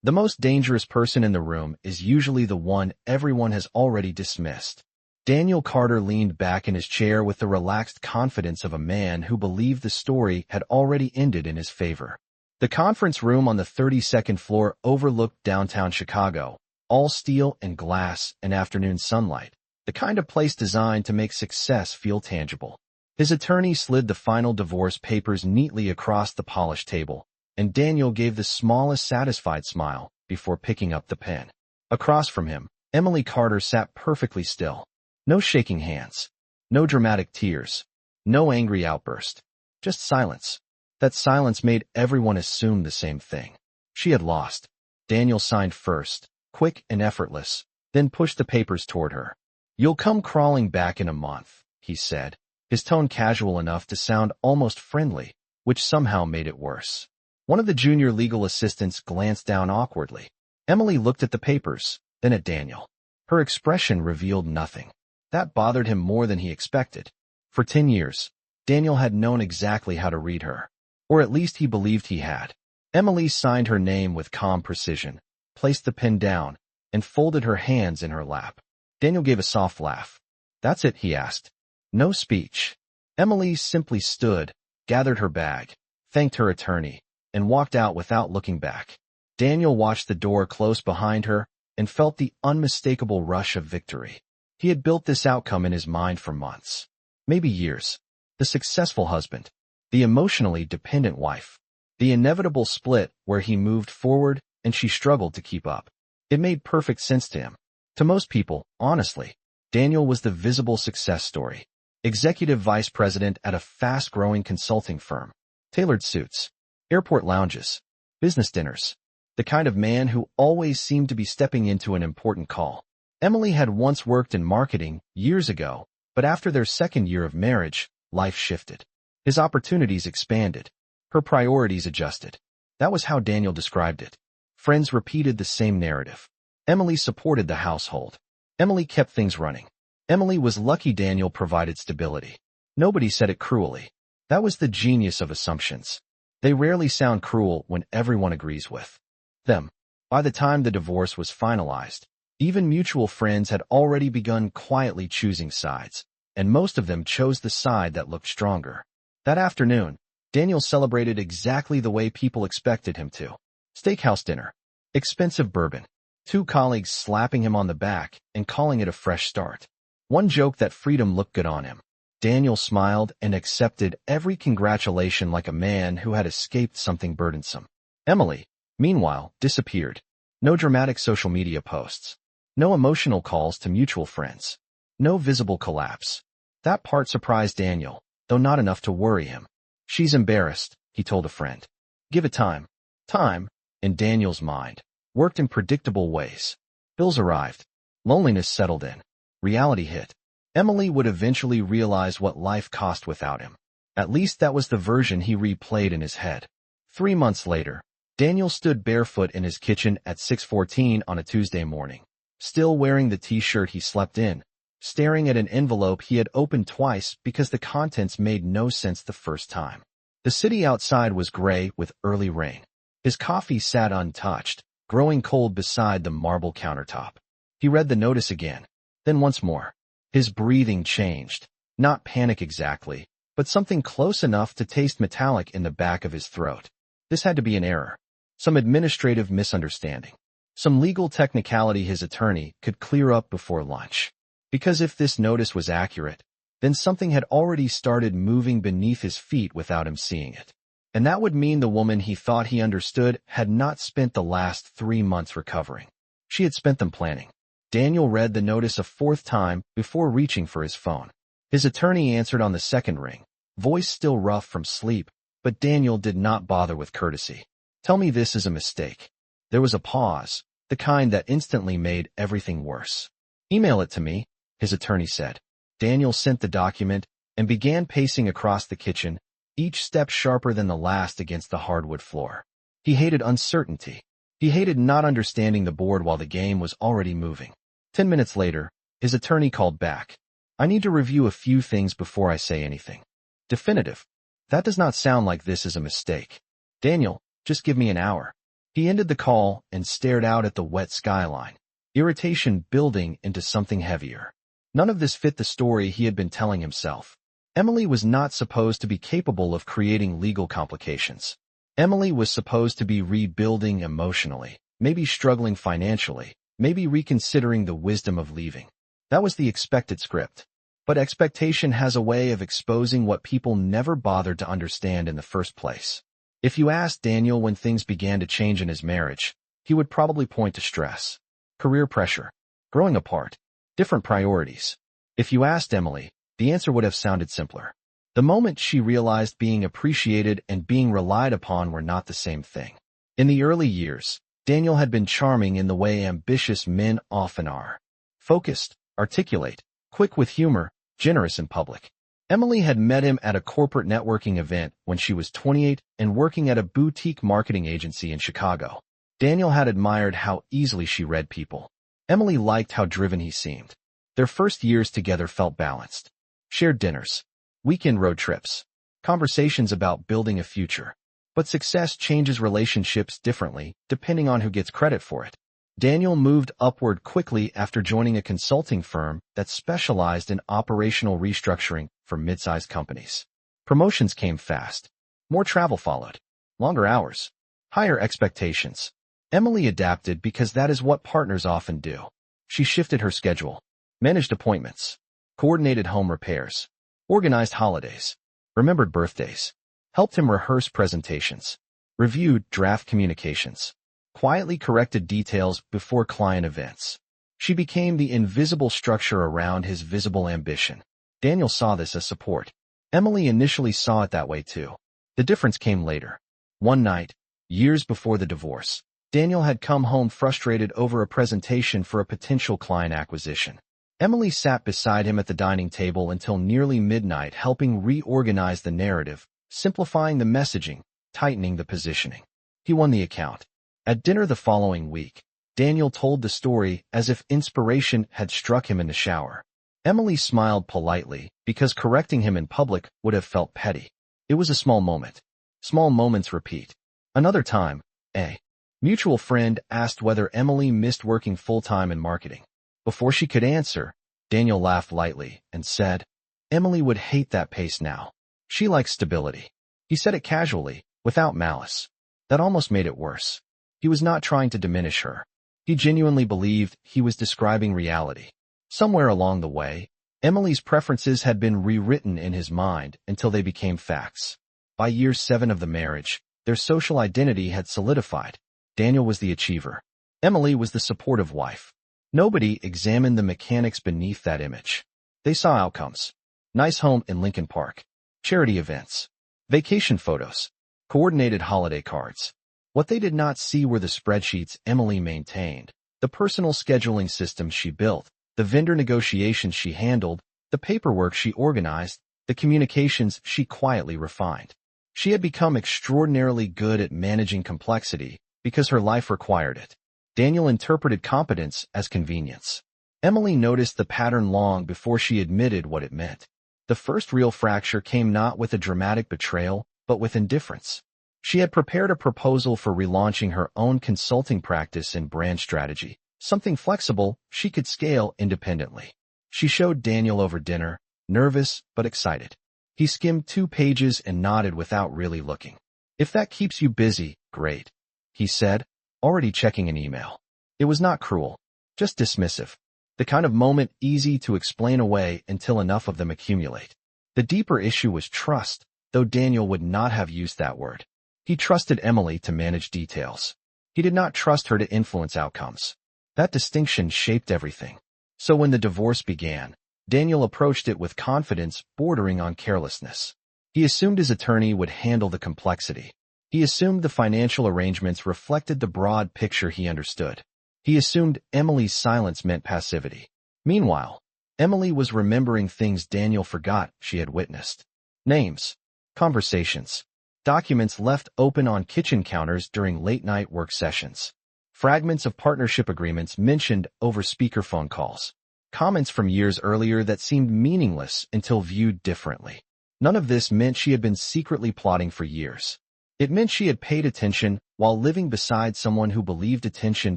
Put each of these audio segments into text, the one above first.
The most dangerous person in the room is usually the one everyone has already dismissed. Daniel Carter leaned back in his chair with the relaxed confidence of a man who believed the story had already ended in his favor. The conference room on the 32nd floor overlooked downtown Chicago, all steel and glass and afternoon sunlight, the kind of place designed to make success feel tangible. His attorney slid the final divorce papers neatly across the polished table, and Daniel gave the smallest satisfied smile before picking up the pen. Across from him, Emily Carter sat perfectly still. No shaking hands, no dramatic tears, no angry outburst, just silence. That silence made everyone assume the same thing. She had lost. Daniel signed first, quick and effortless, then pushed the papers toward her. "You'll come crawling back in a month," he said, his tone casual enough to sound almost friendly, which somehow made it worse. One of the junior legal assistants glanced down awkwardly. Emily looked at the papers, then at Daniel. Her expression revealed nothing. That bothered him more than he expected. For 10 years, Daniel had known exactly how to read her. Or at least he believed he had. Emily signed her name with calm precision, placed the pen down, and folded her hands in her lap. Daniel gave a soft laugh. "That's it?" he asked. No speech. Emily simply stood, gathered her bag, thanked her attorney, and walked out without looking back. Daniel watched the door close behind her and felt the unmistakable rush of victory. He had built this outcome in his mind for months, maybe years. The successful husband, the emotionally dependent wife, the inevitable split where he moved forward and she struggled to keep up. It made perfect sense to him. To most people, honestly, Daniel was the visible success story. Executive vice president at a fast-growing consulting firm. Tailored suits, airport lounges, business dinners. The kind of man who always seemed to be stepping into an important call. Emily had once worked in marketing years ago, but after their second year of marriage, life shifted. His opportunities expanded. Her priorities adjusted. That was how Daniel described it. Friends repeated the same narrative. Emily supported the household. Emily kept things running. Emily was lucky Daniel provided stability. Nobody said it cruelly. That was the genius of assumptions. They rarely sound cruel when everyone agrees with them. By the time the divorce was finalized, even mutual friends had already begun quietly choosing sides, and most of them chose the side that looked stronger. That afternoon, Daniel celebrated exactly the way people expected him to. Steakhouse dinner, expensive bourbon, 2 colleagues slapping him on the back and calling it a fresh start. One joked that freedom looked good on him. Daniel smiled and accepted every congratulation like a man who had escaped something burdensome. Emily, meanwhile, disappeared. No dramatic social media posts. No emotional calls to mutual friends. No visible collapse. That part surprised Daniel, though not enough to worry him. "She's embarrassed," he told a friend. "Give it time." Time, in Daniel's mind, worked in predictable ways. Bills arrived. Loneliness settled in. Reality hit. Emily would eventually realize what life cost without him. At least that was the version he replayed in his head. 3 months later, Daniel stood barefoot in his kitchen at 6:14 on a Tuesday morning, still wearing the t-shirt he slept in, staring at an envelope he had opened twice because the contents made no sense the first time. The city outside was gray with early rain. His coffee sat untouched, growing cold beside the marble countertop. He read the notice again, then once more. His breathing changed, not panic exactly, but something close enough to taste metallic in the back of his throat. This had to be an error, some administrative misunderstanding, some legal technicality his attorney could clear up before lunch. Because if this notice was accurate, then something had already started moving beneath his feet without him seeing it. And that would mean the woman he thought he understood had not spent the last 3 months recovering. She had spent them planning. Daniel read the notice a 4th time before reaching for his phone. His attorney answered on the second ring, voice still rough from sleep, but Daniel did not bother with courtesy. "Tell me this is a mistake." There was a pause, the kind that instantly made everything worse. "Email it to me," his attorney said. Daniel sent the document and began pacing across the kitchen, each step sharper than the last against the hardwood floor. He hated uncertainty. He hated not understanding the board while the game was already moving. 10 minutes later, his attorney called back. "I need to review a few things before I say anything." Definitive. That does not sound like this is a mistake. "Daniel, just give me an hour." He ended the call and stared out at the wet skyline, irritation building into something heavier. None of this fit the story he had been telling himself. Emily was not supposed to be capable of creating legal complications. Emily was supposed to be rebuilding emotionally, maybe struggling financially, maybe reconsidering the wisdom of leaving. That was the expected script. But expectation has a way of exposing what people never bothered to understand in the first place. If you asked Daniel when things began to change in his marriage, he would probably point to stress, career pressure, growing apart, different priorities. If you asked Emily, the answer would have sounded simpler. The moment she realized being appreciated and being relied upon were not the same thing. In the early years, Daniel had been charming in the way ambitious men often are. Focused, articulate, quick with humor, generous in public. Emily had met him at a corporate networking event when she was 28 and working at a boutique marketing agency in Chicago. Daniel had admired how easily she read people. Emily liked how driven he seemed. Their first years together felt balanced. Shared dinners, weekend road trips, conversations about building a future. But success changes relationships differently, depending on who gets credit for it. Daniel moved upward quickly after joining a consulting firm that specialized in operational restructuring for mid-sized companies. Promotions came fast. More travel followed. Longer hours. Higher expectations. Emily adapted because that is what partners often do. She shifted her schedule, managed appointments, coordinated home repairs, organized holidays, remembered birthdays, helped him rehearse presentations, reviewed draft communications, quietly corrected details before client events. She became the invisible structure around his visible ambition. Daniel saw this as support. Emily initially saw it that way too. The difference came later. One night, years before the divorce, Daniel had come home frustrated over a presentation for a potential client acquisition. Emily sat beside him at the dining table until nearly midnight, helping reorganize the narrative, simplifying the messaging, tightening the positioning. He won the account. At dinner the following week, Daniel told the story as if inspiration had struck him in the shower. Emily smiled politely because correcting him in public would have felt petty. It was a small moment. Small moments repeat. Another time, a mutual friend asked whether Emily missed working full-time in marketing. Before she could answer, Daniel laughed lightly and said, "Emily would hate that pace now. She likes stability." He said it casually, without malice. That almost made it worse. He was not trying to diminish her. He genuinely believed he was describing reality. Somewhere along the way, Emily's preferences had been rewritten in his mind until they became facts. By year 7 of the marriage, their social identity had solidified. Daniel was the achiever. Emily was the supportive wife. Nobody examined the mechanics beneath that image. They saw outcomes. Nice home in Lincoln Park. Charity events. Vacation photos. Coordinated holiday cards. What they did not see were the spreadsheets Emily maintained, the personal scheduling systems she built, the vendor negotiations she handled, the paperwork she organized, the communications she quietly refined. She had become extraordinarily good at managing complexity because her life required it. Daniel interpreted competence as convenience. Emily noticed the pattern long before she admitted what it meant. The first real fracture came not with a dramatic betrayal, but with indifference. She had prepared a proposal for relaunching her own consulting practice and brand strategy, something flexible she could scale independently. She showed Daniel over dinner, nervous but excited. He skimmed 2 pages and nodded without really looking. "If that keeps you busy, great," he said, already checking an email. It was not cruel, just dismissive. The kind of moment easy to explain away until enough of them accumulate. The deeper issue was trust, though Daniel would not have used that word. He trusted Emily to manage details. He did not trust her to influence outcomes. That distinction shaped everything. So when the divorce began, Daniel approached it with confidence bordering on carelessness. He assumed his attorney would handle the complexity. He assumed the financial arrangements reflected the broad picture he understood. He assumed Emily's silence meant passivity. Meanwhile, Emily was remembering things Daniel forgot she had witnessed. Names, conversations, documents left open on kitchen counters during late-night work sessions, fragments of partnership agreements mentioned over speakerphone calls, comments from years earlier that seemed meaningless until viewed differently. None of this meant she had been secretly plotting for years. It meant she had paid attention while living beside someone who believed attention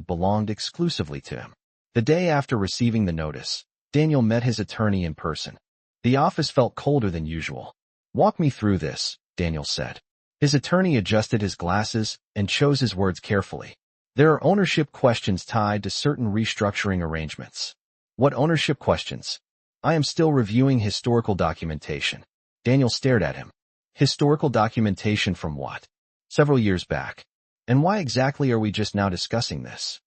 belonged exclusively to him. The day after receiving the notice, Daniel met his attorney in person. The office felt colder than usual. "Walk me through this," Daniel said. His attorney adjusted his glasses and chose his words carefully. "There are ownership questions tied to certain restructuring arrangements." "What ownership questions?" "I am still reviewing historical documentation." Daniel stared at him. "Historical documentation from what?" "Several years back." "And why exactly are we just now discussing this?"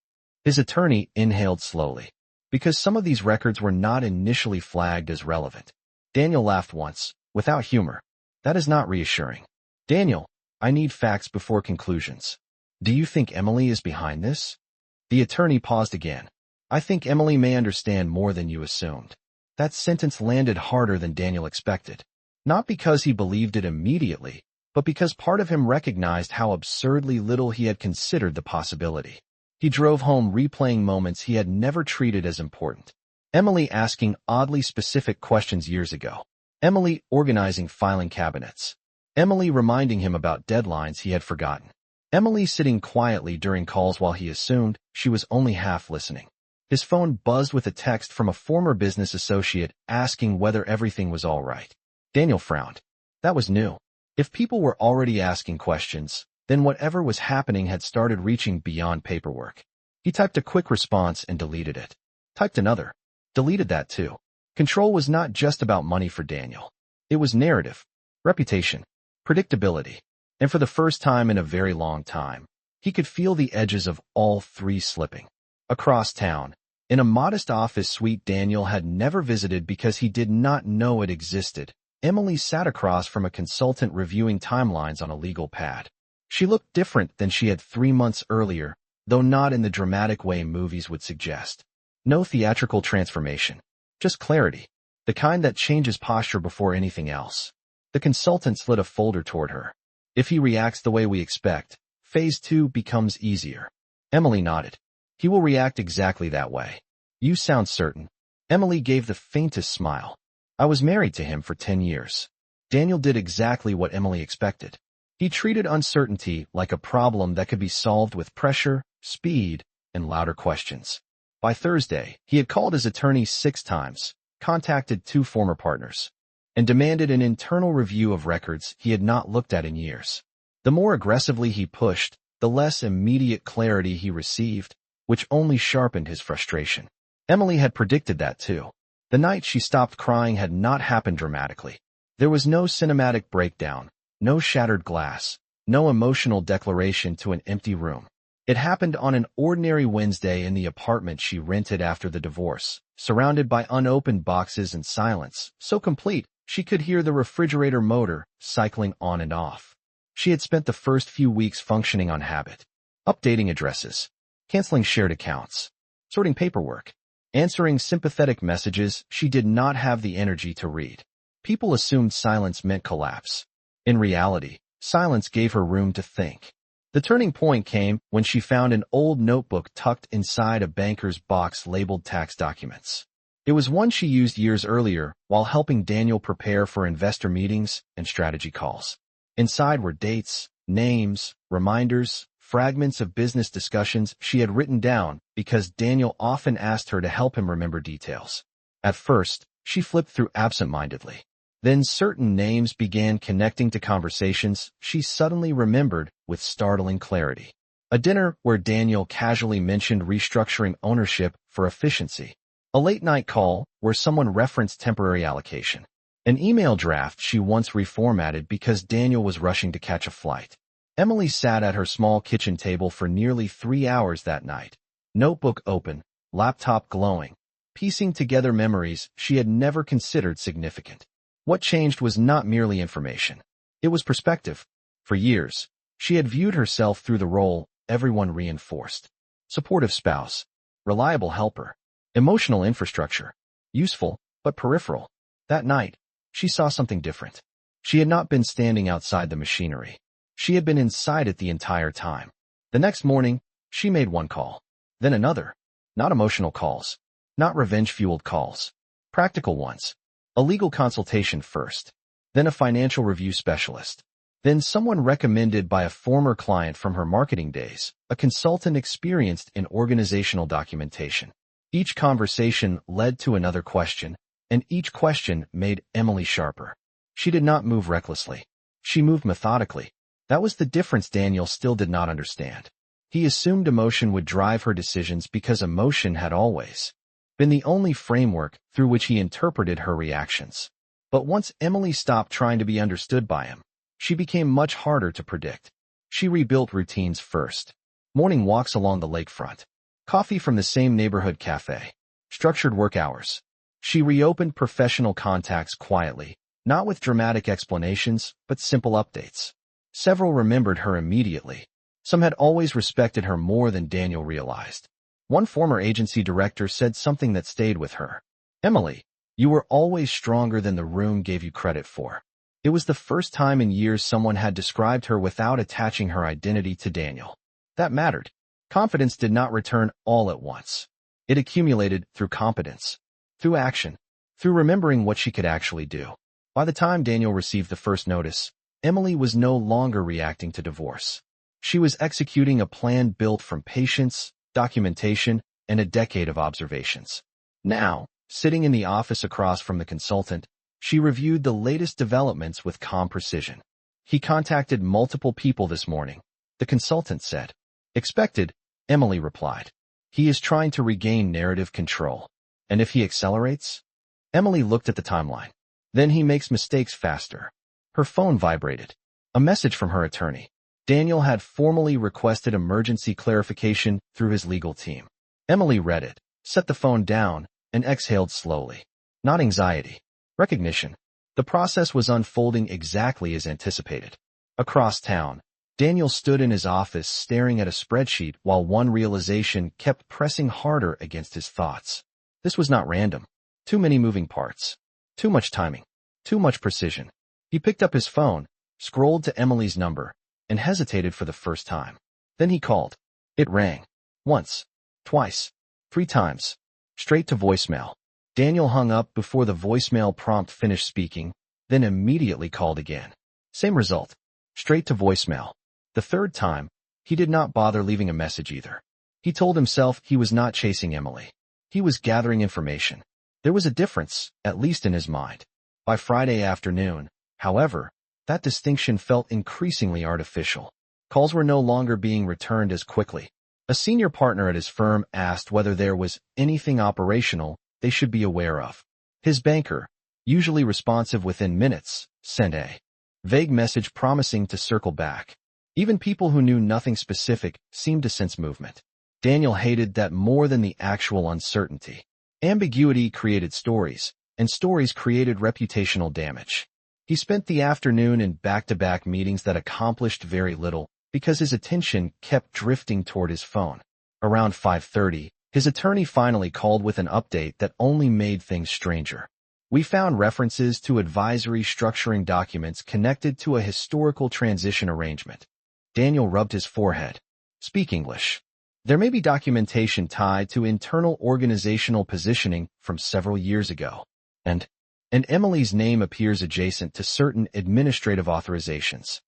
His attorney inhaled slowly. "Because some of these records were not initially flagged as relevant." Daniel laughed once, without humor. "That is not reassuring." "Daniel, I need facts before conclusions. Do you think Emily is behind this?" The attorney paused again. "I think Emily may understand more than you assumed." That sentence landed harder than Daniel expected. Not because he believed it immediately, but because part of him recognized how absurdly little he had considered the possibility. He drove home replaying moments he had never treated as important. Emily asking oddly specific questions years ago. Emily organizing filing cabinets. Emily reminding him about deadlines he had forgotten. Emily sitting quietly during calls while he assumed she was only half listening. His phone buzzed with a text from a former business associate asking whether everything was all right. Daniel frowned. That was new. If people were already asking questions, then whatever was happening had started reaching beyond paperwork. He typed a quick response and deleted it. Typed another. Deleted that too. Control was not just about money for Daniel. It was narrative, reputation, predictability. And for the first time in a very long time, he could feel the edges of all three slipping. Across town, in a modest office suite Daniel had never visited because he did not know it existed, Emily sat across from a consultant reviewing timelines on a legal pad. She looked different than she had 3 months earlier, though not in the dramatic way movies would suggest. No theatrical transformation. Just clarity. The kind that changes posture before anything else. The consultant slid a folder toward her. "If he reacts the way we expect, phase 2 becomes easier." Emily nodded. "He will react exactly that way." "You sound certain." Emily gave the faintest smile. "I was married to him for 10 years. Daniel did exactly what Emily expected. He treated uncertainty like a problem that could be solved with pressure, speed, and louder questions. By Thursday, he had called his attorney 6 times, contacted 2 former partners, and demanded an internal review of records he had not looked at in years. The more aggressively he pushed, the less immediate clarity he received, which only sharpened his frustration. Emily had predicted that too. The night she stopped crying had not happened dramatically. There was no cinematic breakdown, no shattered glass, no emotional declaration to an empty room. It happened on an ordinary Wednesday in the apartment she rented after the divorce, surrounded by unopened boxes and silence, so complete she could hear the refrigerator motor cycling on and off. She had spent the first few weeks functioning on habit, updating addresses, canceling shared accounts, sorting paperwork, answering sympathetic messages she did not have the energy to read. People assumed silence meant collapse. In reality, silence gave her room to think. The turning point came when she found an old notebook tucked inside a banker's box labeled tax documents. It was one she used years earlier while helping Daniel prepare for investor meetings and strategy calls. Inside were dates, names, reminders, fragments of business discussions she had written down because Daniel often asked her to help him remember details. At first, she flipped through absent-mindedly. Then certain names began connecting to conversations she suddenly remembered with startling clarity. A dinner where Daniel casually mentioned restructuring ownership for efficiency. A late-night call where someone referenced temporary allocation. An email draft she once reformatted because Daniel was rushing to catch a flight. Emily sat at her small kitchen table for nearly 3 hours that night, notebook open, laptop glowing, piecing together memories she had never considered significant. What changed was not merely information. It was perspective. For years, she had viewed herself through the role everyone reinforced. Supportive spouse, reliable helper, emotional infrastructure, useful but peripheral. That night, she saw something different. She had not been standing outside the machinery. She had been inside it the entire time. The next morning, she made one call, then another. Not emotional calls, not revenge-fueled calls, practical ones. A legal consultation first, then a financial review specialist, Then someone recommended by a former client from her marketing days, a consultant experienced in organizational documentation. Each conversation led to another question, and each question made Emily sharper. She did not move recklessly. She moved methodically. That was the difference Daniel still did not understand. He assumed emotion would drive her decisions because emotion had always been the only framework through which he interpreted her reactions. But once Emily stopped trying to be understood by him, she became much harder to predict. She rebuilt routines first. Morning walks along the lakefront. Coffee from the same neighborhood cafe. Structured work hours. She reopened professional contacts quietly, not with dramatic explanations, but simple updates. Several remembered her immediately. Some had always respected her more than Daniel realized. One former agency director said something that stayed with her. "Emily, you were always stronger than the room gave you credit for." It was the first time in years someone had described her without attaching her identity to Daniel. That mattered. Confidence did not return all at once. It accumulated through competence, through action, through remembering what she could actually do. By the time Daniel received the first notice, Emily was no longer reacting to divorce. She was executing a plan built from patience, documentation, and a decade of observations. Now, sitting in the office across from the consultant, she reviewed the latest developments with calm precision. "He contacted multiple people this morning," the consultant said. "Expected," Emily replied. "He is trying to regain narrative control. And if he accelerates?" Emily looked at the timeline. "Then he makes mistakes faster." Her phone vibrated. A message from her attorney. Daniel had formally requested emergency clarification through his legal team. Emily read it, set the phone down, and exhaled slowly. Not anxiety. Recognition. The process was unfolding exactly as anticipated. Across town, Daniel stood in his office staring at a spreadsheet while one realization kept pressing harder against his thoughts. This was not random. Too many moving parts. Too much timing. Too much precision. He picked up his phone, scrolled to Emily's number, and hesitated for the first time. Then he called. It rang. Once. Twice. 3 times. Straight to voicemail. Daniel hung up before the voicemail prompt finished speaking, then immediately called again. Same result. Straight to voicemail. The 3rd time, he did not bother leaving a message either. He told himself he was not chasing Emily. He was gathering information. There was a difference, at least in his mind. By Friday afternoon, however, that distinction felt increasingly artificial. Calls were no longer being returned as quickly. A senior partner at his firm asked whether there was anything operational they should be aware of. His banker, usually responsive within minutes, sent a vague message promising to circle back. Even people who knew nothing specific seemed to sense movement. Daniel hated that more than the actual uncertainty. Ambiguity created stories, and stories created reputational damage. He spent the afternoon in back-to-back meetings that accomplished very little because his attention kept drifting toward his phone. Around 5:30, his attorney finally called with an update that only made things stranger. We found references to advisory structuring documents connected to a historical transition arrangement. Daniel rubbed his forehead. Speak English. There may be documentation tied to internal organizational positioning from several years ago. And Emily's name appears adjacent to certain administrative authorizations.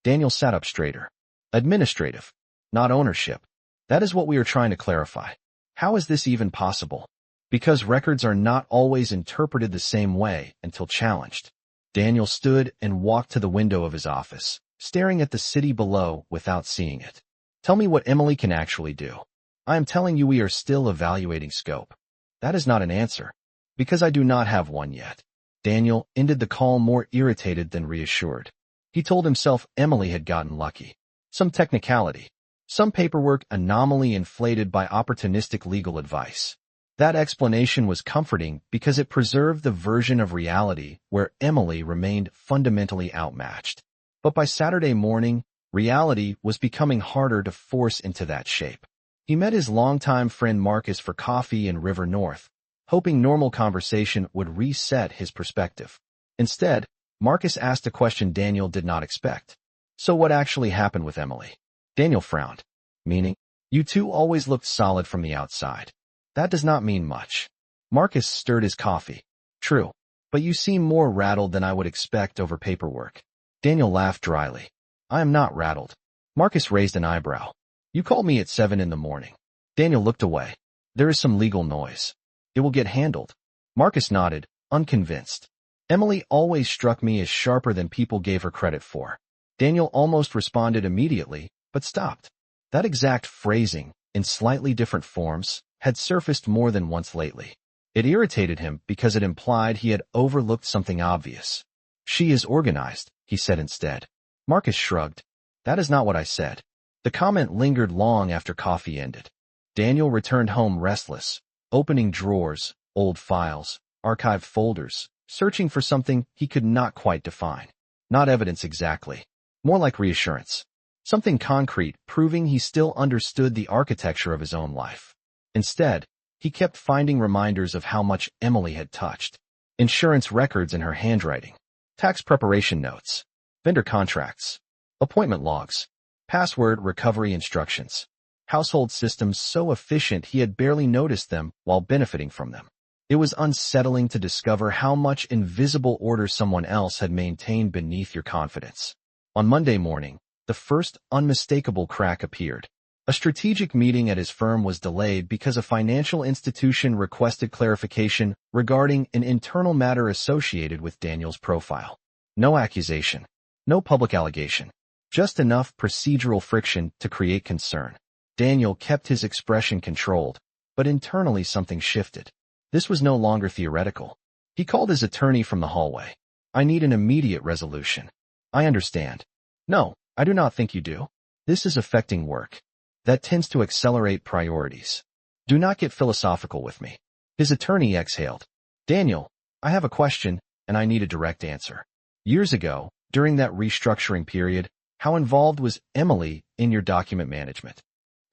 Daniel sat up straighter. Administrative, not ownership. That is what we are trying to clarify. How is this even possible? Because records are not always interpreted the same way until challenged. Daniel stood and walked to the window of his office, staring at the city below without seeing it. Tell me what Emily can actually do. I am telling you we are still evaluating scope. That is not an answer. Because I do not have one yet. Daniel ended the call more irritated than reassured. He told himself Emily had gotten lucky. Some technicality. Some paperwork anomaly inflated by opportunistic legal advice. That explanation was comforting because it preserved the version of reality where Emily remained fundamentally outmatched. But by Saturday morning, reality was becoming harder to force into that shape. He met his longtime friend Marcus for coffee in River North, hoping normal conversation would reset his perspective. Instead, Marcus asked a question Daniel did not expect. So what actually happened with Emily? Daniel frowned. Meaning, you two always looked solid from the outside. That does not mean much. Marcus stirred his coffee. True, but you seem more rattled than I would expect over paperwork. Daniel laughed dryly. I am not rattled. Marcus raised an eyebrow. You called me at 7 in the morning. Daniel looked away. There is some legal noise. It will get handled. Marcus nodded, unconvinced. Emily always struck me as sharper than people gave her credit for. Daniel almost responded immediately, but stopped. That exact phrasing, in slightly different forms, had surfaced more than once lately. It irritated him because it implied he had overlooked something obvious. She is organized, he said instead. Marcus shrugged. That is not what I said. The comment lingered long after coffee ended. Daniel returned home restless, opening drawers, old files, archived folders, searching for something he could not quite define. Not evidence exactly. More like reassurance. Something concrete, proving he still understood the architecture of his own life. Instead, he kept finding reminders of how much Emily had touched. Insurance records in her handwriting. Tax preparation notes. Vendor contracts. Appointment logs. Password recovery instructions. Household systems so efficient he had barely noticed them while benefiting from them. It was unsettling to discover how much invisible order someone else had maintained beneath your confidence. On Monday morning, the first unmistakable crack appeared. A strategic meeting at his firm was delayed because a financial institution requested clarification regarding an internal matter associated with Daniel's profile. No accusation. No public allegation. Just enough procedural friction to create concern. Daniel kept his expression controlled, but internally something shifted. This was no longer theoretical. He called his attorney from the hallway. I need an immediate resolution. I understand. No, I do not think you do. This is affecting work. That tends to accelerate priorities. Do not get philosophical with me. His attorney exhaled. Daniel, I have a question, and I need a direct answer. Years ago, during that restructuring period, how involved was Emily in your document management?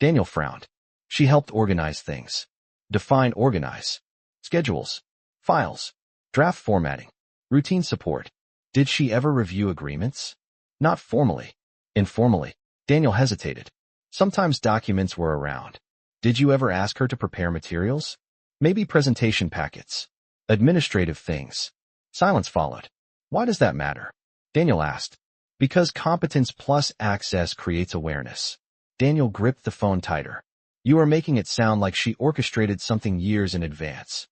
Daniel frowned. She helped organize things. Define organize. Schedules. Files. Draft formatting. Routine support. Did she ever review agreements? Not formally. Informally. Daniel hesitated. Sometimes documents were around. Did you ever ask her to prepare materials? Maybe presentation packets. Administrative things. Silence followed. Why does that matter? Daniel asked. Because competence plus access creates awareness. Daniel gripped the phone tighter. You are making it sound like she orchestrated something years in advance.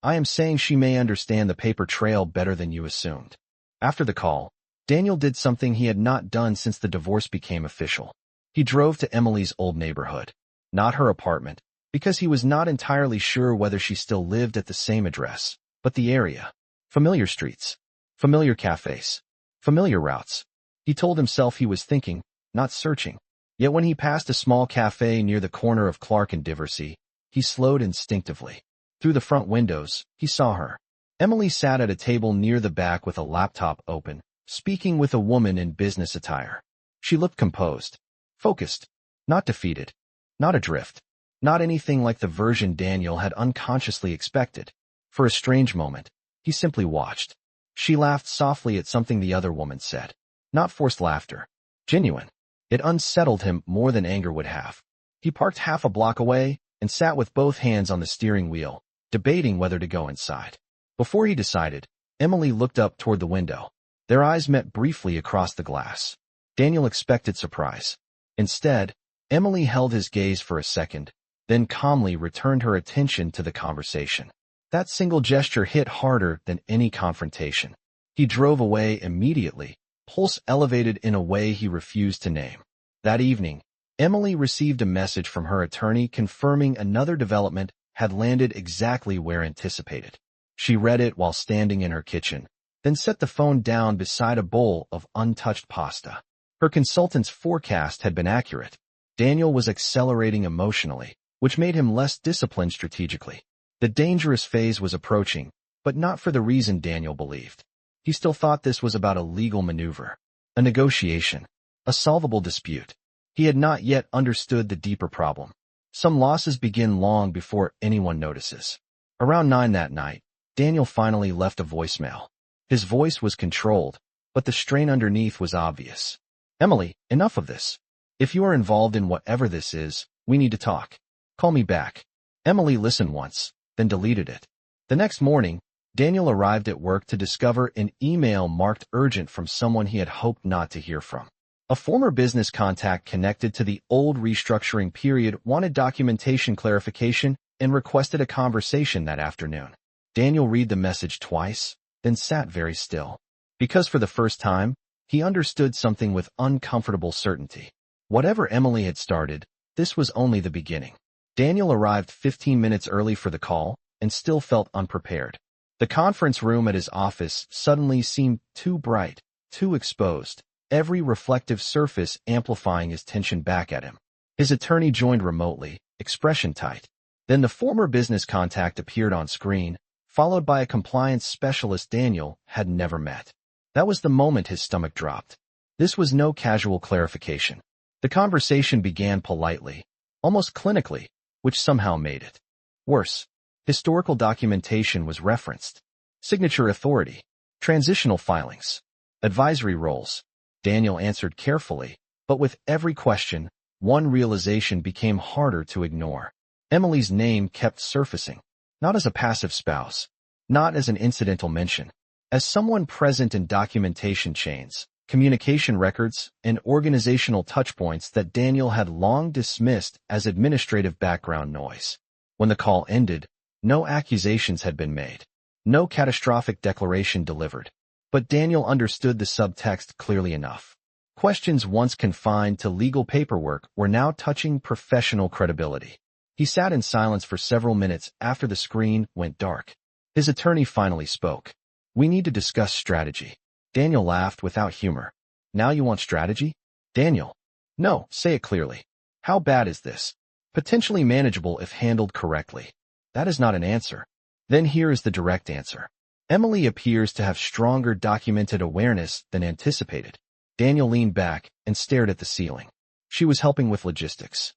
I am saying she may understand the paper trail better than you assumed. After the call, Daniel did something he had not done since the divorce became official. He drove to Emily's old neighborhood, not her apartment, because he was not entirely sure whether she still lived at the same address, but the area. Familiar streets. Familiar cafes. Familiar routes. He told himself he was thinking, not searching. Yet when he passed a small cafe near the corner of Clark and Diversey, he slowed instinctively. Through the front windows, he saw her. Emily sat at a table near the back with a laptop open, speaking with a woman in business attire. She looked composed, focused, not defeated, not adrift, not anything like the version Daniel had unconsciously expected. For a strange moment, he simply watched. She laughed softly at something the other woman said. Not forced laughter. Genuine. It unsettled him more than anger would have. He parked half a block away and sat with both hands on the steering wheel, debating whether to go inside. Before he decided, Emily looked up toward the window. Their eyes met briefly across the glass. Daniel expected surprise. Instead, Emily held his gaze for a second, then calmly returned her attention to the conversation. That single gesture hit harder than any confrontation. He drove away immediately, pulse elevated in a way he refused to name. That evening, Emily received a message from her attorney confirming another development had landed exactly where anticipated. She read it while standing in her kitchen, then set the phone down beside a bowl of untouched pasta. Her consultant's forecast had been accurate. Daniel was accelerating emotionally, which made him less disciplined strategically. The dangerous phase was approaching, but not for the reason Daniel believed. He still thought this was about a legal maneuver, a negotiation, a solvable dispute. He had not yet understood the deeper problem. Some losses begin long before anyone notices. Around 9 that night, Daniel finally left a voicemail. His voice was controlled, but the strain underneath was obvious. Emily, enough of this. If you are involved in whatever this is, we need to talk. Call me back. Emily listened once, then deleted it. The next morning, Daniel arrived at work to discover an email marked urgent from someone he had hoped not to hear from. A former business contact connected to the old restructuring period wanted documentation clarification and requested a conversation that afternoon. Daniel read the message twice, then sat very still. Because for the first time, he understood something with uncomfortable certainty. Whatever Emily had started, this was only the beginning. Daniel arrived 15 minutes early for the call and still felt unprepared. The conference room at his office suddenly seemed too bright, too exposed, every reflective surface amplifying his tension back at him. His attorney joined remotely, expression tight. Then the former business contact appeared on screen, followed by a compliance specialist Daniel had never met. That was the moment his stomach dropped. This was no casual clarification. The conversation began politely, almost clinically, which somehow made it worse. Historical documentation was referenced. Signature authority. Transitional filings. Advisory roles. Daniel answered carefully, but with every question, one realization became harder to ignore. Emily's name kept surfacing, not as a passive spouse, not as an incidental mention, as someone present in documentation chains, communication records, and organizational touchpoints that Daniel had long dismissed as administrative background noise. When the call ended, no accusations had been made, no catastrophic declaration delivered. But Daniel understood the subtext clearly enough. Questions once confined to legal paperwork were now touching professional credibility. He sat in silence for several minutes after the screen went dark. His attorney finally spoke. "We need to discuss strategy." Daniel laughed without humor. "Now you want strategy?" "Daniel." "No, say it clearly. How bad is this?" "Potentially manageable if handled correctly." "That is not an answer." "Then here is the direct answer. Emily appears to have stronger documented awareness than anticipated." Daniel leaned back and stared at the ceiling. "She was helping with logistics."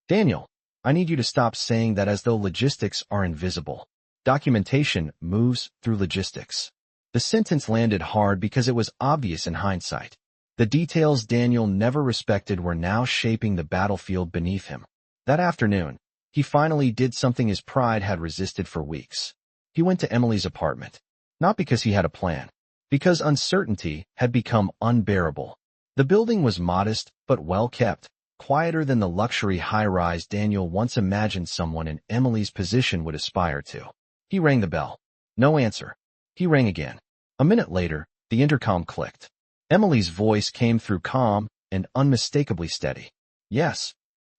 "Daniel, I need you to stop saying that as though logistics are invisible. Documentation moves through logistics." The sentence landed hard because it was obvious in hindsight. The details Daniel never respected were now shaping the battlefield beneath him. That afternoon, he finally did something his pride had resisted for weeks. He went to Emily's apartment. Not because he had a plan, because uncertainty had become unbearable. The building was modest but well kept, quieter than the luxury high-rise Daniel once imagined someone in Emily's position would aspire to. He rang the bell. No answer. He rang again. A minute later, the intercom clicked. Emily's voice came through calm and unmistakably steady. "Yes."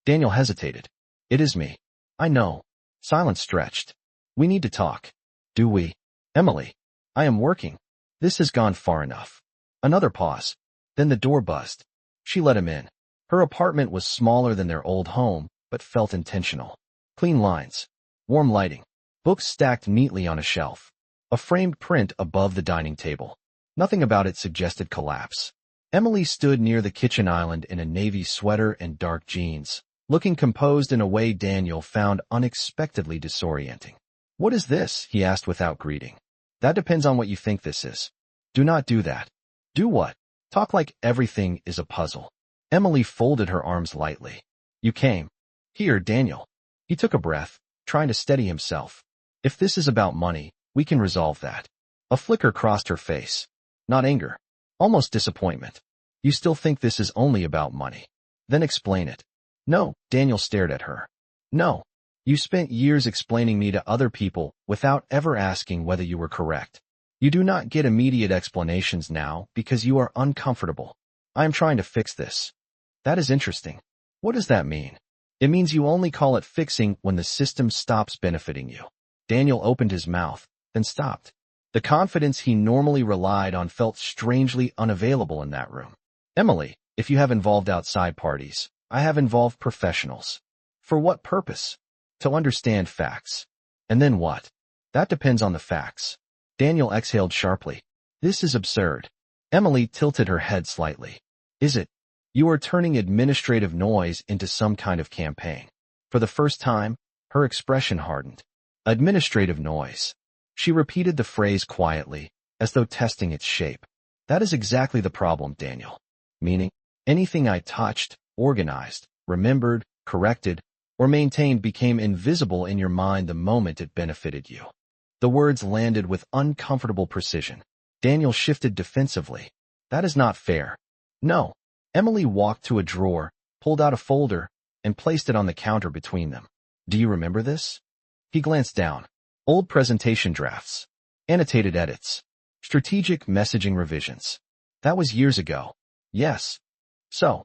Daniel hesitated. "It is me." "I know." Silence stretched. "We need to talk." "Do we?" "Emily. I am working. This has gone far enough." Another pause. Then the door buzzed. She let him in. Her apartment was smaller than their old home, but felt intentional. Clean lines. Warm lighting. Books stacked neatly on a shelf. A framed print above the dining table. Nothing about it suggested collapse. Emily stood near the kitchen island in a navy sweater and dark jeans, looking composed in a way Daniel found unexpectedly disorienting. "What is this?" he asked without greeting. "That depends on what you think this is." "Do not do that." "Do what?" "Talk like everything is a puzzle." Emily folded her arms lightly. "You came." "Here, Daniel." He took a breath, trying to steady himself. "If this is about money, we can resolve that." A flicker crossed her face. Not anger. Almost disappointment. "You still think this is only about money?" "Then explain it." "No." Daniel stared at her. "No. You spent years explaining me to other people without ever asking whether you were correct. You do not get immediate explanations now because you are uncomfortable. I am trying to fix this." "That is interesting." "What does that mean?" "It means you only call it fixing when the system stops benefiting you." Daniel opened his mouth, then stopped. The confidence he normally relied on felt strangely unavailable in that room. "Emily, if you have involved outside parties, I have involved professionals." "For what purpose?" "To understand facts." "And then what?" "That depends on the facts." Daniel exhaled sharply. "This is absurd." Emily tilted her head slightly. "Is it? You are turning administrative noise into some kind of campaign." For the first time, her expression hardened. "Administrative noise." She repeated the phrase quietly, as though testing its shape. "That is exactly the problem, Daniel." "Meaning?" "Anything I touched, organized, remembered, corrected, or maintained became invisible in your mind the moment it benefited you." The words landed with uncomfortable precision. Daniel shifted defensively. "That is not fair." "No." Emily walked to a drawer, pulled out a folder, and placed it on the counter between them. Do you remember this? He glanced down. Old presentation drafts. Annotated edits. Strategic messaging revisions. That was years ago. Yes. So,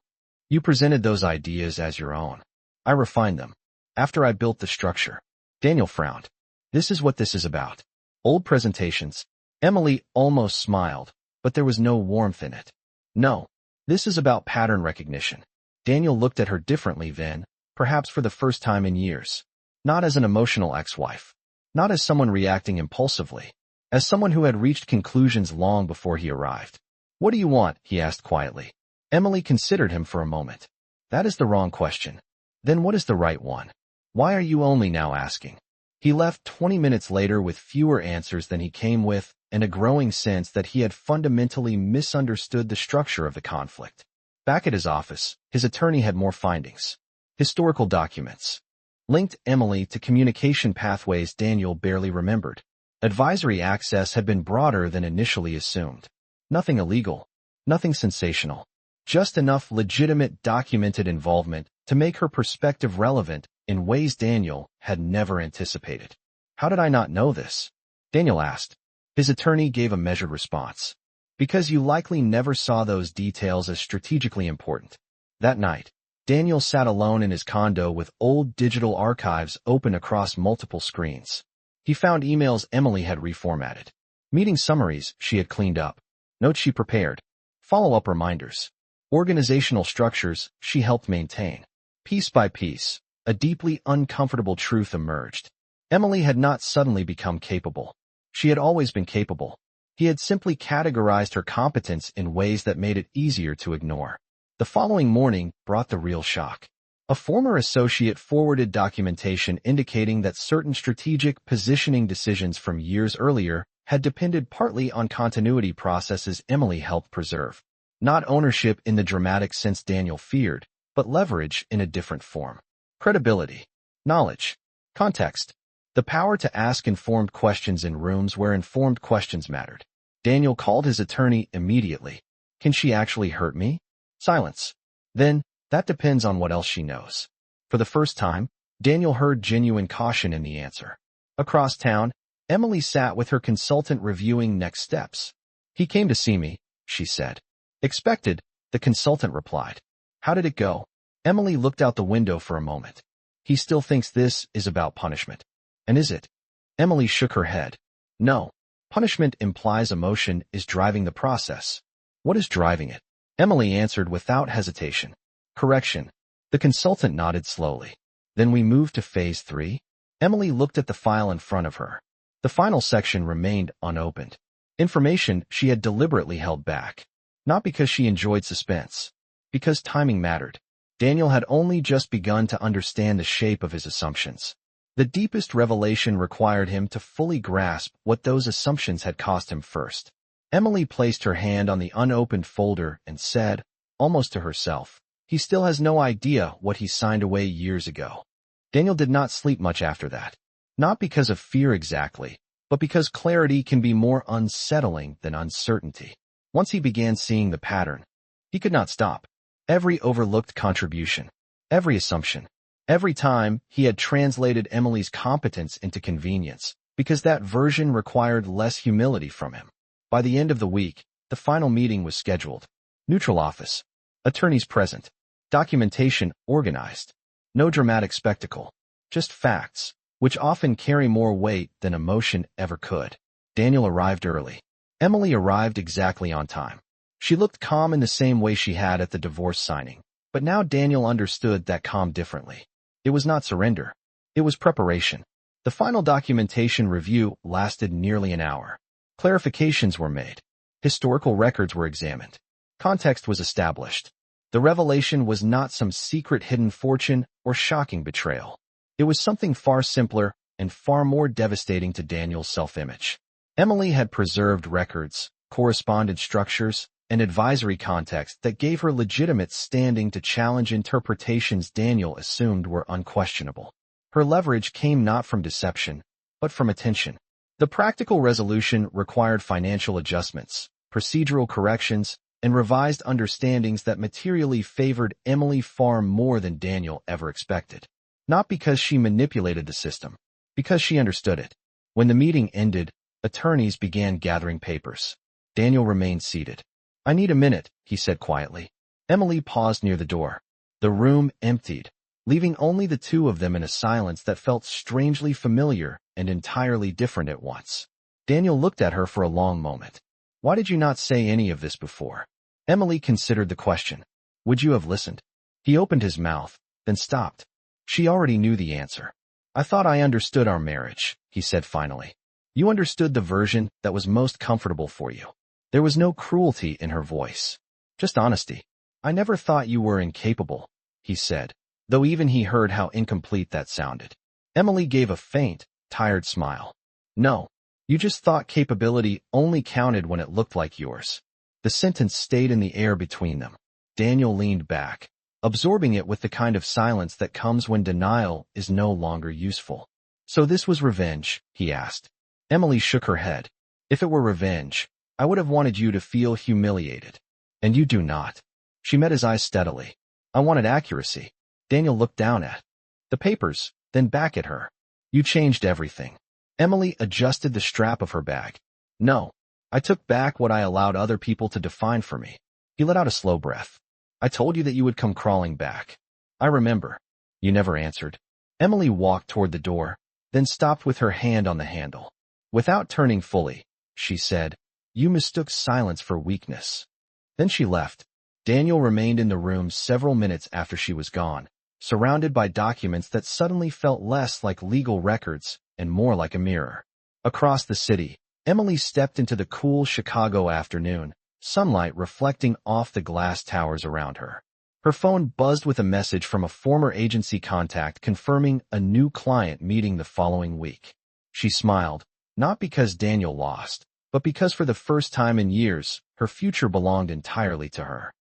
you presented those ideas as your own. I refined them. After I built the structure. Daniel frowned. This is what this is about. Old presentations. Emily almost smiled, but there was no warmth in it. No. This is about pattern recognition. Daniel looked at her differently then, perhaps for the first time in years. Not as an emotional ex-wife. Not as someone reacting impulsively. As someone who had reached conclusions long before he arrived. What do you want? He asked quietly. Emily considered him for a moment. That is the wrong question. Then what is the right one? Why are you only now asking? He left 20 minutes later with fewer answers than he came with, and a growing sense that he had fundamentally misunderstood the structure of the conflict. Back at his office, his attorney had more findings. Historical documents. Linked Emily to communication pathways Daniel barely remembered. Advisory access had been broader than initially assumed. Nothing illegal. Nothing sensational. Just enough legitimate documented involvement to make her perspective relevant in ways Daniel had never anticipated. How did I not know this? Daniel asked. His attorney gave a measured response. Because you likely never saw those details as strategically important. That night, Daniel sat alone in his condo with old digital archives open across multiple screens. He found emails Emily had reformatted. Meeting summaries she had cleaned up. Notes she prepared. Follow-up reminders. Organizational structures she helped maintain. Piece by piece, a deeply uncomfortable truth emerged. Emily had not suddenly become capable. She had always been capable. He had simply categorized her competence in ways that made it easier to ignore. The following morning brought the real shock. A former associate forwarded documentation indicating that certain strategic positioning decisions from years earlier had depended partly on continuity processes Emily helped preserve. Not ownership in the dramatic sense Daniel feared, but leverage in a different form. Credibility. Knowledge. Context. The power to ask informed questions in rooms where informed questions mattered. Daniel called his attorney immediately. Can she actually hurt me? Silence. Then, that depends on what else she knows. For the first time, Daniel heard genuine caution in the answer. Across town, Emily sat with her consultant reviewing next steps. He came to see me, she said. Expected, the consultant replied. How did it go? Emily looked out the window for a moment. He still thinks this is about punishment. And is it? Emily shook her head. No. Punishment implies emotion is driving the process. What is driving it? Emily answered without hesitation. Correction. The consultant nodded slowly. Then we moved to phase 3. Emily looked at the file in front of her. The final section remained unopened. Information she had deliberately held back. Not because she enjoyed suspense. Because timing mattered. Daniel had only just begun to understand the shape of his assumptions. The deepest revelation required him to fully grasp what those assumptions had cost him first. Emily placed her hand on the unopened folder and said, almost to herself, he still has no idea what he signed away years ago. Daniel did not sleep much after that. Not because of fear exactly, but because clarity can be more unsettling than uncertainty. Once he began seeing the pattern, he could not stop. Every overlooked contribution, every assumption, every time he had translated Emily's competence into convenience, because that version required less humility from him. By the end of the week, the final meeting was scheduled. Neutral office. Attorneys present. Documentation organized. No dramatic spectacle. Just facts, which often carry more weight than emotion ever could. Daniel arrived early. Emily arrived exactly on time. She looked calm in the same way she had at the divorce signing, but now Daniel understood that calm differently. It was not surrender. It was preparation. The final documentation review lasted nearly an hour. Clarifications were made. Historical records were examined. Context was established. The revelation was not some secret hidden fortune or shocking betrayal. It was something far simpler and far more devastating to Daniel's self-image. Emily had preserved records, correspondence structures, and advisory context that gave her legitimate standing to challenge interpretations Daniel assumed were unquestionable. Her leverage came not from deception, but from attention. The practical resolution required financial adjustments, procedural corrections, and revised understandings that materially favored Emily far more than Daniel ever expected. Not because she manipulated the system, because she understood it. When the meeting ended, attorneys began gathering papers. Daniel remained seated. "I need a minute," he said quietly. Emily paused near the door. The room emptied, leaving only the two of them in a silence that felt strangely familiar and entirely different at once. Daniel looked at her for a long moment. "Why did you not say any of this before?" Emily considered the question. "Would you have listened?" He opened his mouth, then stopped. She already knew the answer. "I thought I understood our marriage," he said finally. "You understood the version that was most comfortable for you." There was no cruelty in her voice, just honesty. "I never thought you were incapable," he said, though even he heard how incomplete that sounded. Emily gave a faint, tired smile. "No, you just thought capability only counted when it looked like yours." The sentence stayed in the air between them. Daniel leaned back, absorbing it with the kind of silence that comes when denial is no longer useful. "So this was revenge?" he asked. Emily shook her head. "If it were revenge, I would have wanted you to feel humiliated. And you do not." She met his eyes steadily. "I wanted accuracy." Daniel looked down at the papers, then back at her. "You changed everything." Emily adjusted the strap of her bag. "No, I took back what I allowed other people to define for me." He let out a slow breath. "I told you that you would come crawling back. I remember." "You never answered." Emily walked toward the door, then stopped with her hand on the handle. Without turning fully, she said, "You mistook silence for weakness." Then she left. Daniel remained in the room several minutes after she was gone, surrounded by documents that suddenly felt less like legal records and more like a mirror. Across the city, Emily stepped into the cool Chicago afternoon, sunlight reflecting off the glass towers around her. Her phone buzzed with a message from a former agency contact confirming a new client meeting the following week. She smiled, not because Daniel lost, but because for the first time in years, her future belonged entirely to her.